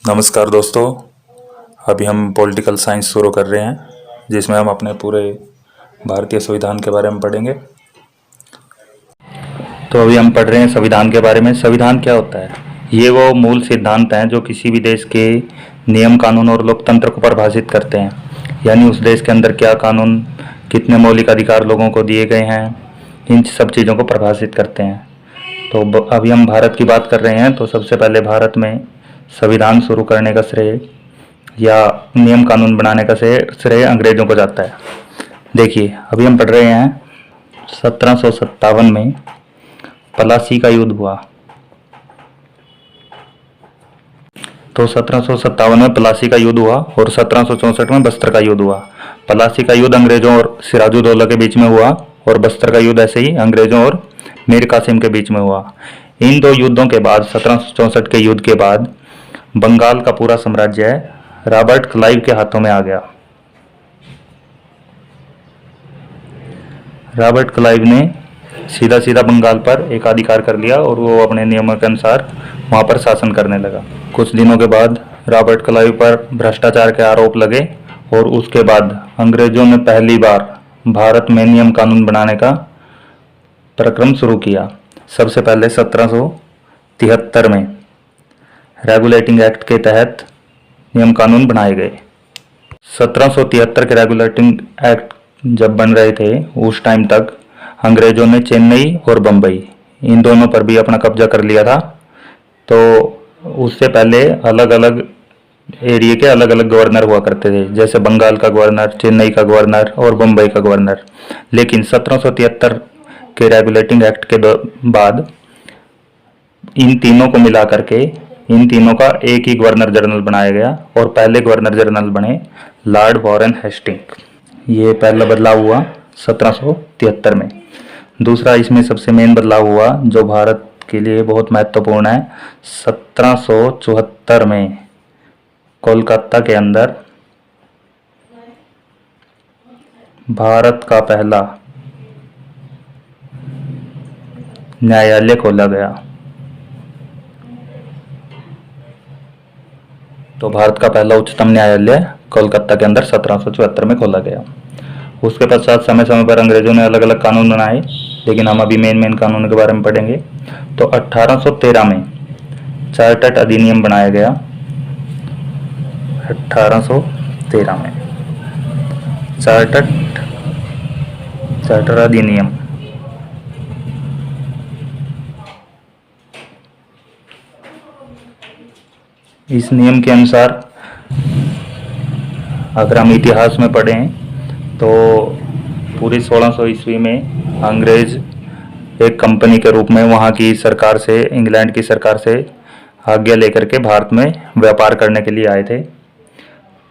नमस्कार दोस्तों। अभी हम पॉलिटिकल साइंस शुरू कर रहे हैं, जिसमें हम अपने पूरे भारतीय संविधान के बारे में पढ़ेंगे। तो अभी हम पढ़ रहे हैं संविधान के बारे में। संविधान क्या होता है? ये वो मूल सिद्धांत हैं जो किसी भी देश के नियम कानून और लोकतंत्र को परिभाषित करते हैं। यानी उस देश के अंदर क्या कानून, कितने मौलिक अधिकार लोगों को दिए गए हैं, इन सब चीज़ों को परिभाषित करते हैं। तो अभी हम भारत की बात कर रहे हैं, तो सबसे पहले भारत में संविधान शुरू करने का श्रेय या नियम कानून बनाने का श्रेय अंग्रेजों को जाता है। देखिए, अभी हम पढ़ रहे हैं 1757 में प्लासी का युद्ध हुआ। तो 1757 में प्लासी का युद्ध हुआ और 1764 में बस्तर का युद्ध हुआ। प्लासी का युद्ध अंग्रेजों और सिराजुद्दौला के बीच में हुआ और बस्तर का युद्ध ऐसे ही अंग्रेजों और मीर कासिम के बीच में हुआ। इन दो युद्धों के बाद 1764 के युद्ध के बाद बंगाल का पूरा साम्राज्य रॉबर्ट क्लाइव के हाथों में आ गया। रॉबर्ट क्लाइव ने सीधा सीधा बंगाल पर एकाधिकार कर लिया और वो अपने नियमों के अनुसार वहां पर शासन करने लगा। कुछ दिनों के बाद रॉबर्ट क्लाइव पर भ्रष्टाचार के आरोप लगे और उसके बाद अंग्रेजों ने पहली बार भारत में नियम कानून बनाने का प्रक्रम शुरू किया। सबसे पहले 1773 में रेगुलेटिंग एक्ट के तहत नियम कानून बनाए गए। 1773 के रेगुलेटिंग एक्ट जब बन रहे थे, उस टाइम तक अंग्रेजों ने चेन्नई और बम्बई इन दोनों पर भी अपना कब्जा कर लिया था। तो उससे पहले अलग अलग एरिया के अलग अलग गवर्नर हुआ करते थे, जैसे बंगाल का गवर्नर, चेन्नई का गवर्नर और बम्बई का गवर्नर। लेकिन 1773 के रेगुलेटिंग एक्ट के बाद इन तीनों को मिला करके इन तीनों का एक ही गवर्नर जनरल बनाया गया और पहले गवर्नर जनरल बने लॉर्ड वॉरेन हेस्टिंग। ये पहला बदलाव हुआ 1773 में। दूसरा इसमें सबसे मेन बदलाव हुआ जो भारत के लिए बहुत महत्वपूर्ण है, 1774 में कोलकाता के अंदर भारत का पहला न्यायालय खोला गया। तो भारत का पहला उच्चतम न्यायालय कोलकाता के अंदर 1774 में खोला गया। उसके पश्चात समय समय पर अंग्रेजों ने अलग अलग कानून बनाए, लेकिन हम अभी मेन कानून के बारे में पढ़ेंगे। तो 1813 में चार्टर अधिनियम बनाया गया। 1813 में चार्टर अधिनियम। इस नियम के अनुसार अगर हम इतिहास में पढ़ें तो पूरी 1600 ईस्वी में अंग्रेज एक कंपनी के रूप में वहाँ की सरकार से, इंग्लैंड की सरकार से आज्ञा लेकर के भारत में व्यापार करने के लिए आए थे।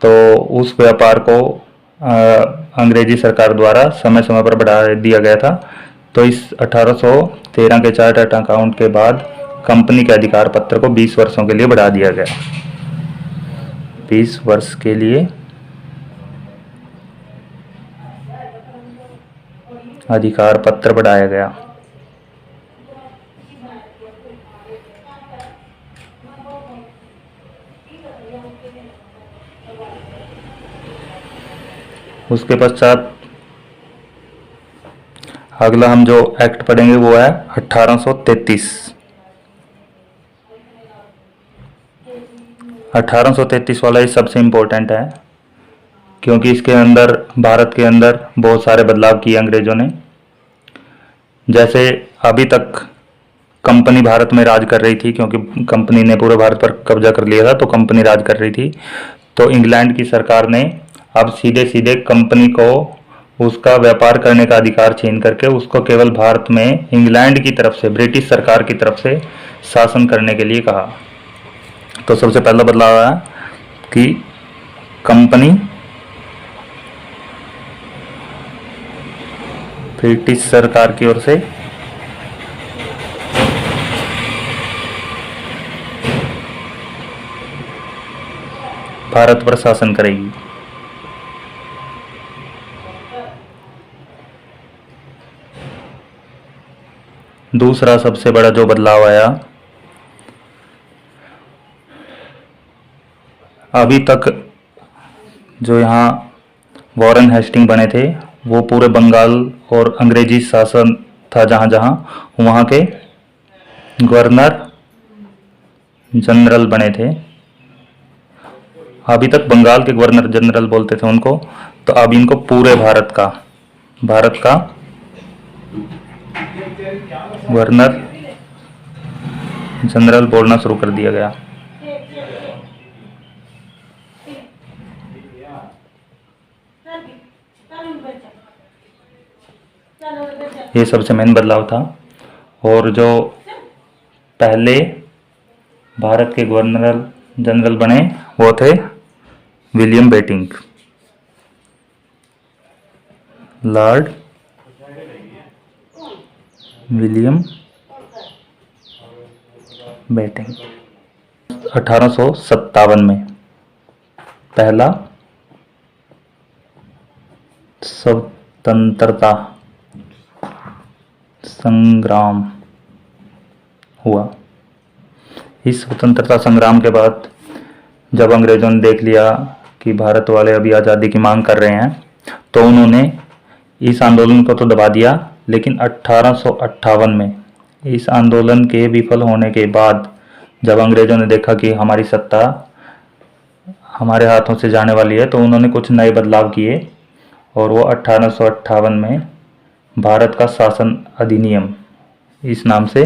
तो उस व्यापार को अंग्रेजी सरकार द्वारा समय समय पर बढ़ा दिया गया था। तो इस 1813 के चार्टर्ड अकाउंट के बाद कंपनी के अधिकार पत्र को 20 वर्षों के लिए बढ़ा दिया गया। 20 वर्ष के लिए अधिकार पत्र बढ़ाया गया। उसके पश्चात अगला हम जो एक्ट पढ़ेंगे वो है 1833। 1833 वाला ही सबसे इम्पोर्टेंट है, क्योंकि इसके अंदर भारत के अंदर बहुत सारे बदलाव किए अंग्रेजों ने। जैसे अभी तक कंपनी भारत में राज कर रही थी, क्योंकि कंपनी ने पूरे भारत पर कब्जा कर लिया था, तो कंपनी राज कर रही थी। तो इंग्लैंड की सरकार ने अब सीधे सीधे कंपनी को उसका व्यापार करने का अधिकार छीन करके उसको केवल भारत में इंग्लैंड की तरफ से, ब्रिटिश सरकार की तरफ से शासन करने के लिए कहा। तो सबसे पहला बदलाव आया कि कंपनी ब्रिटिश सरकार की ओर से भारत पर शासन करेगी। दूसरा सबसे बड़ा जो बदलाव आया अभी तक जो यहाँ वॉरेन हेस्टिंग बने थे वो पूरे बंगाल और अंग्रेजी शासन था जहाँ जहाँ वहाँ के गवर्नर जनरल बने थे। अभी तक बंगाल के गवर्नर जनरल बोलते थे उनको, तो अब इनको पूरे भारत का गवर्नर जनरल बोलना शुरू कर दिया गया। ये सबसे मेन बदलाव था। और जो पहले भारत के गवर्नर जनरल बने वो थे William Bentinck, Lord William Bentinck. 1857 में पहला स्वतंत्रता संग्राम हुआ। इस स्वतंत्रता संग्राम के बाद जब अंग्रेजों ने देख लिया कि भारत वाले अभी आज़ादी की मांग कर रहे हैं, तो उन्होंने इस आंदोलन को तो दबा दिया, लेकिन 1858 में इस आंदोलन के विफल होने के बाद जब अंग्रेजों ने देखा कि हमारी सत्ता हमारे हाथों से जाने वाली है, तो उन्होंने कुछ नए बदलाव किए और वो 1858 में भारत का शासन अधिनियम इस नाम से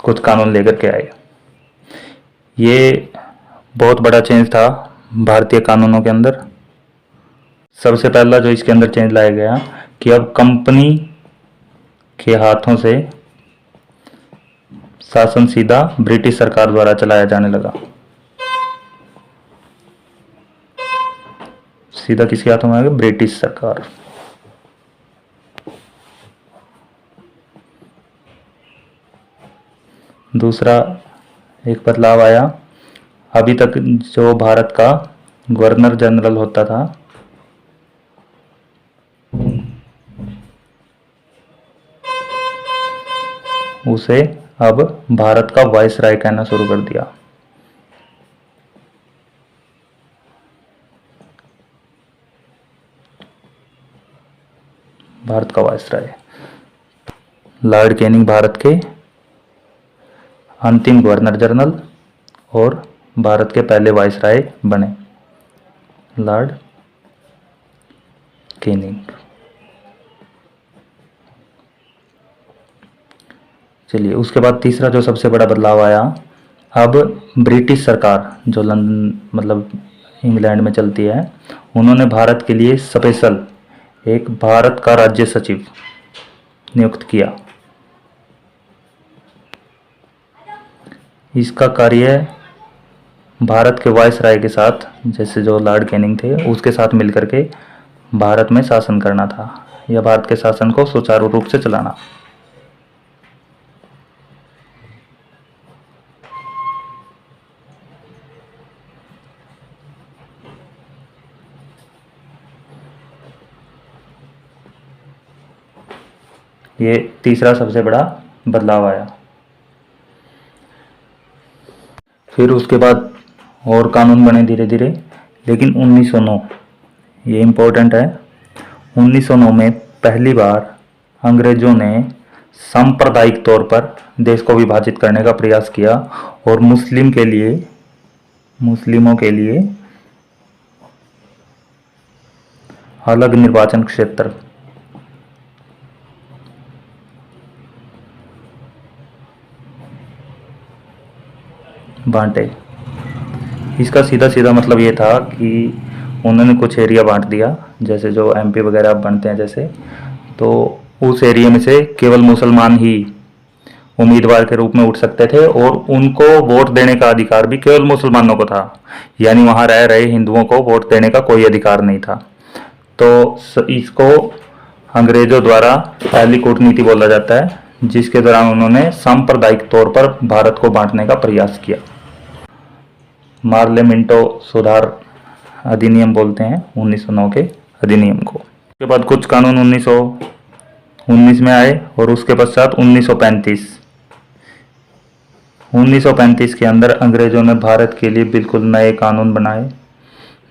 कुछ कानून लेकर के आए। ये बहुत बड़ा चेंज था भारतीय कानूनों के अंदर। सबसे पहला जो इसके अंदर चेंज लाया गया कि अब कंपनी के हाथों से शासन सीधा ब्रिटिश सरकार द्वारा चलाया जाने लगा। सीधा किसके हाथों में आ गया? ब्रिटिश सरकार। दूसरा एक बदलाव आया, अभी तक जो भारत का गवर्नर जनरल होता था उसे अब भारत का वायसराय कहना शुरू कर दिया। भारत का वायसराय। लॉर्ड कैनिंग भारत के अंतिम गवर्नर जनरल और भारत के पहले वायसराय बने, लॉर्ड कैनिंग। चलिए, उसके बाद तीसरा जो सबसे बड़ा बदलाव आया, अब ब्रिटिश सरकार जो लंदन मतलब इंग्लैंड में चलती है, उन्होंने भारत के लिए स्पेशल एक भारत का राज्य सचिव नियुक्त किया। इसका कार्य भारत के वायसराय के साथ, जैसे जो लॉर्ड कैनिंग थे उसके साथ मिलकर के भारत में शासन करना था, या भारत के शासन को सुचारू रूप से चलाना। ये तीसरा सबसे बड़ा बदलाव आया। फिर उसके बाद और कानून बने धीरे धीरे, लेकिन 1909 ये इम्पोर्टेंट है। 1909 में पहली बार अंग्रेजों ने सांप्रदायिक तौर पर देश को विभाजित करने का प्रयास किया और मुस्लिमों के लिए अलग निर्वाचन क्षेत्र बांटे। इसका सीधा सीधा मतलब ये था कि उन्होंने कुछ एरिया बांट दिया, जैसे जो एमपी वगैरह बनते हैं जैसे, तो उस एरिया में से केवल मुसलमान ही उम्मीदवार के रूप में उठ सकते थे और उनको वोट देने का अधिकार भी केवल मुसलमानों को था, यानी वहाँ रह रहे हिंदुओं को वोट देने का कोई अधिकार नहीं था। तो इसको अंग्रेजों द्वारा पहली कूटनीति बोला जाता है, जिसके दौरान उन्होंने सांप्रदायिक तौर पर भारत को बांटने का प्रयास किया। मार्ले मिंटो सुधार अधिनियम बोलते हैं 1909 के अधिनियम को। उसके बाद कुछ कानून 1919 में आए और उसके पश्चात 1935 के अंदर अंग्रेजों ने भारत के लिए बिल्कुल नए कानून बनाए,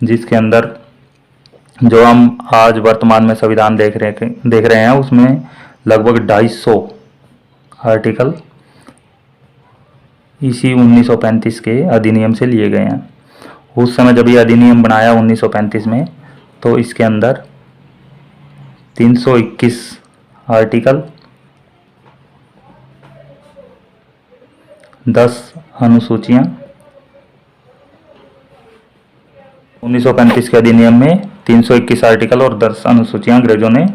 जिसके अंदर जो हम आज वर्तमान में संविधान देख रहे हैं उसमें लगभग 250 आर्टिकल इसी 1935 के अधिनियम से लिए गए हैं। उस समय जब ये अधिनियम बनाया 1935 में, तो इसके अंदर 321 आर्टिकल, 10 अनुसूचियां, 1935 के अधिनियम में 321 आर्टिकल और 10 अनुसूचियां अंग्रेजों ने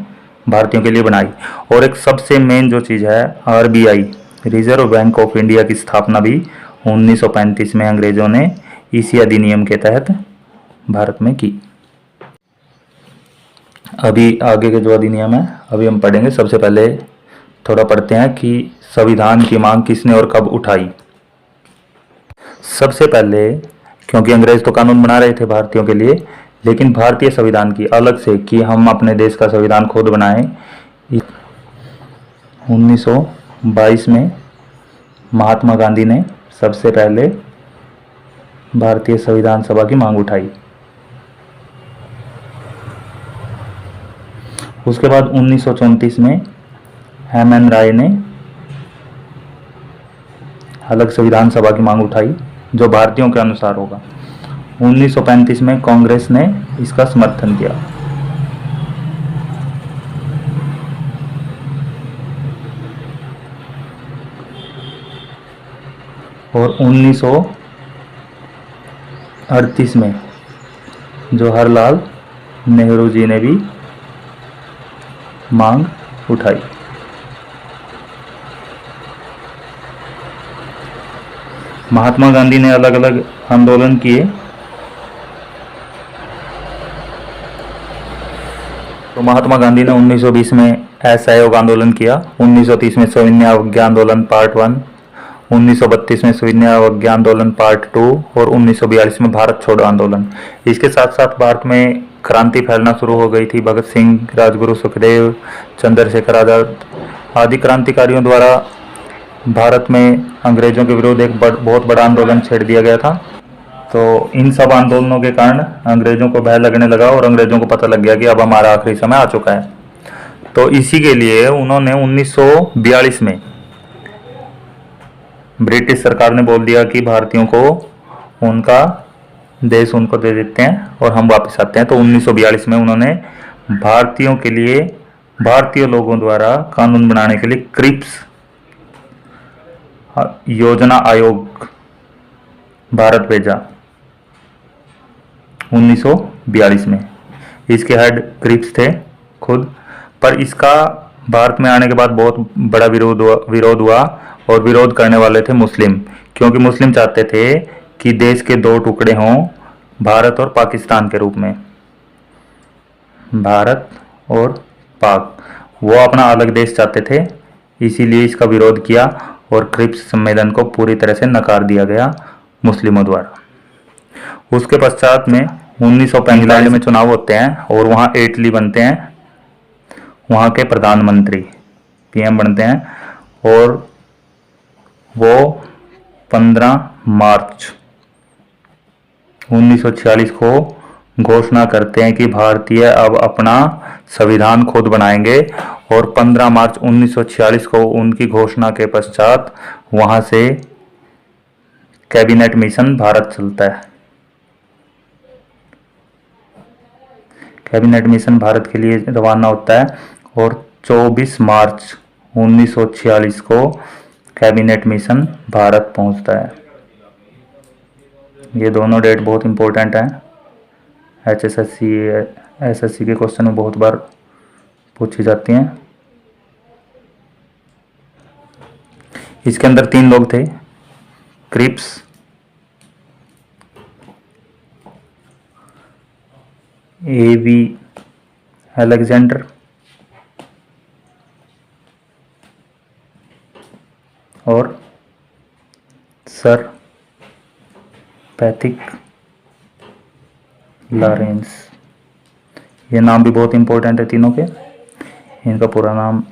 भारतीयों के लिए बनाई। और एक सबसे मेन जो चीज़ है, RBI, reserve bank of India की स्थापना भी 1935 में अंग्रेजों ने इसी अधिनियम के तहत भारत में की। अभी आगे के जो अधिनियम है अभी हम पढ़ेंगे। सबसे पहले थोड़ा पढ़ते हैं कि संविधान की मांग किसने और कब उठाई। सबसे पहले, क्योंकि अंग्रेज तो कानून बना रहे थे भारतीयों के लिए, लेकिन भारतीय संविधान की अलग से कि हम अपने देश का संविधान खुद बनाएं, 1922 में महात्मा गांधी ने सबसे पहले भारतीय संविधान सभा की मांग उठाई। उसके बाद 1934 में एम.एन. राय ने अलग संविधान सभा की मांग उठाई जो भारतीयों के अनुसार होगा। 1935 में कांग्रेस ने इसका समर्थन किया। और 1938 में जवाहरलाल नेहरू जी ने भी मांग उठाई। महात्मा गांधी ने अलग अलग आंदोलन किए। तो महात्मा गांधी ने 1920 में असहयोग आंदोलन किया, 1930 में सविनय अवज्ञा आंदोलन पार्ट 1, 1932 में सविनय अवज्ञा आंदोलन पार्ट 2 और 1942 में भारत छोड़ो आंदोलन। इसके साथ साथ भारत में क्रांति फैलना शुरू हो गई थी। भगत सिंह, राजगुरु सुखदेव, चंद्रशेखर आजाद आदि क्रांतिकारियों द्वारा भारत में अंग्रेजों के विरुद्ध एक बहुत बड़ा आंदोलन छेड़ दिया गया था। तो इन सब आंदोलनों के कारण अंग्रेजों को भय लगने लगा और अंग्रेजों को पता लग गया कि अब हमारा आखिरी समय आ चुका है। तो इसी के लिए उन्होंने 1942 में ब्रिटिश सरकार ने बोल दिया कि भारतीयों को उनका देश उनको दे देते हैं और हम वापस आते हैं। तो 1942 में उन्होंने भारतीयों के लिए, भारतीय लोगों द्वारा कानून बनाने के लिए क्रिप्स योजना आयोग भारत भेजा 1942 में। इसके हेड क्रिप्स थे खुद। पर इसका भारत में आने के बाद बहुत बड़ा विरोध हुआ और विरोध करने वाले थे मुस्लिम, क्योंकि मुस्लिम चाहते थे कि देश के दो टुकड़े हों, भारत और पाकिस्तान के रूप में, भारत और पाक। वो अपना अलग देश चाहते थे, इसीलिए इसका विरोध किया और क्रिप्स सम्मेलन को पूरी तरह से नकार दिया गया मुस्लिमों द्वारा। उसके पश्चात में 1945 में चुनाव होते हैं और वहाँ एटली बनते हैं, वहाँ के प्रधानमंत्री पीएम बनते हैं और वो 15 मार्च 1946 को घोषणा करते हैं कि भारतीय अब अपना संविधान खुद बनाएंगे। और 15 मार्च 1946 को उनकी घोषणा के पश्चात वहां से कैबिनेट मिशन भारत चलता है। कैबिनेट मिशन भारत के लिए रवाना होता है और 24 मार्च 1946 को कैबिनेट मिशन भारत पहुंचता है। ये दोनों डेट बहुत इंपॉर्टेंट हैं। एसएससी के क्वेश्चन में बहुत बार पूछी जाती हैं। इसके अंदर 3 लोग थे, क्रिप्स, एवी अलेक्जेंडर और सर पैथिक लॉरेंस। ये नाम भी बहुत इंपॉर्टेंट है तीनों के। इनका पूरा नाम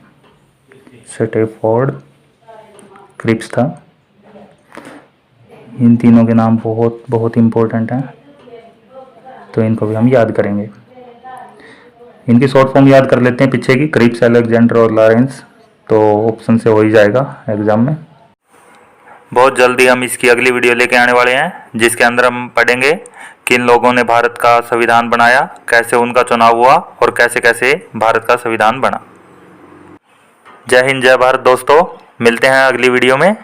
स्टैफोर्ड क्रिप्स था। इन तीनों के नाम बहुत बहुत इंपॉर्टेंट हैं। तो इनको भी हम याद करेंगे। इनकी शॉर्ट फॉर्म याद कर लेते हैं पीछे की, क्रिप्स, अलेक्जेंडर और लॉरेंस, तो ऑप्शन से हो ही जाएगा एग्जाम में। बहुत जल्दी हम इसकी अगली वीडियो लेके आने वाले हैं जिसके अंदर हम पढ़ेंगे किन लोगों ने भारत का संविधान बनाया, कैसे उनका चुनाव हुआ और कैसे कैसे भारत का संविधान बना। जय हिंद, जय भारत दोस्तों, मिलते हैं अगली वीडियो में।